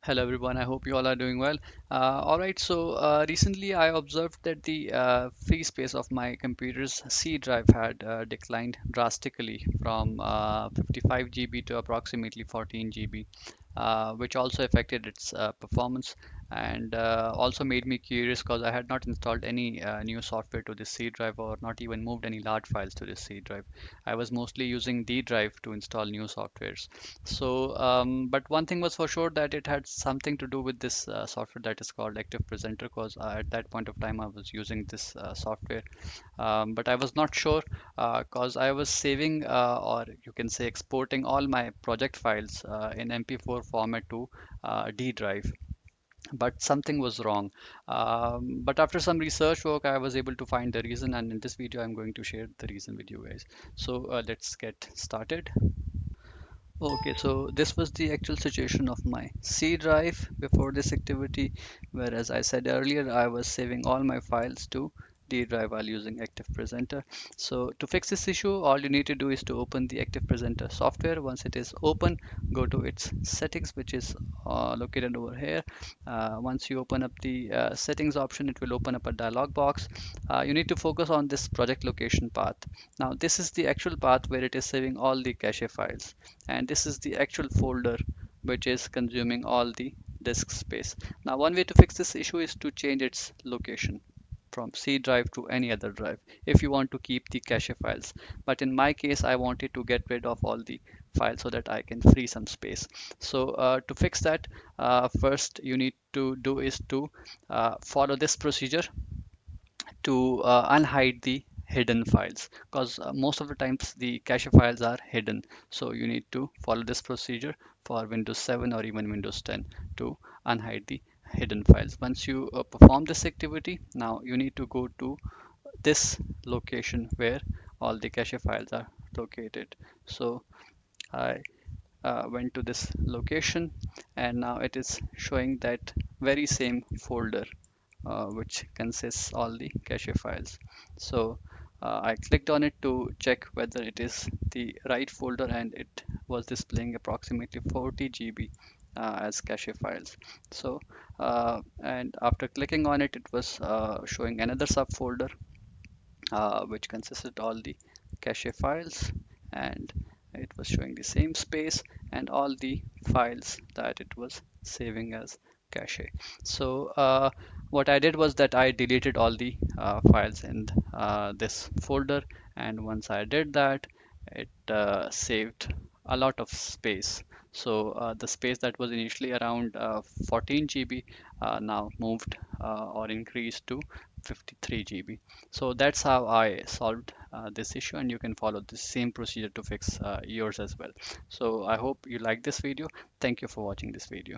Hello everyone, I hope you all are doing well. All right, so recently I observed that the free space of my computer's C drive had declined drastically from 55 GB to approximately 14 GB, which also affected its performance and also made me curious because I had not installed any new software to this C drive or not even moved any large files to this C drive. I was mostly using D drive to install new softwares. But one thing was for sure that it had something to do with this software that is called Active Presenter, because at that point of time I was using this software, but I was not sure because I was saving or you can say exporting all my project files in MP4 format to D drive. But something was wrong. But after some research work, I was able to find the reason, and in this video, I'm going to share the reason with you guys. So let's get started. Okay, so this was the actual situation of my C drive before this activity, whereas I said earlier I was saving all my files to D drive while using Active Presenter. So to fix this issue, all you need to do is to open the Active Presenter software. Once it is open, go to its settings, which is located over here. Once you open up the settings option, it will open up a dialog box. You need to focus on this project location path. Now, this is the actual path where it is saving all the cache files, and this is the actual folder which is consuming all the disk space. Now, one way to fix this issue is to change its location from C drive to any other drive if you want to keep the cache files. But in my case, I wanted to get rid of all the files so that I can free some space. So to fix that, first you need to do is to follow this procedure to unhide the hidden files, because most of the times the cache files are hidden. So you need to follow this procedure for Windows 7 or even Windows 10 to unhide the hidden files. Once you perform this activity, now you need to go to this location where all the cache files are located. So I went to this location, and now it is showing that very same folder which consists all the cache files. So I clicked on it to check whether it is the right folder, and it was displaying approximately 40 GB as cache files. So and after clicking on it, it was showing another subfolder which consisted all the cache files, and it was showing the same space and all the files that it was saving as cache. So what I did was that I deleted all the files in this folder, and once I did that, it saved a lot of space. So the space that was initially around 14 GB now moved or increased to 53 GB. So that's how I solved this issue, and you can follow the same procedure to fix yours as well. So I hope you like this video. Thank you for watching this video.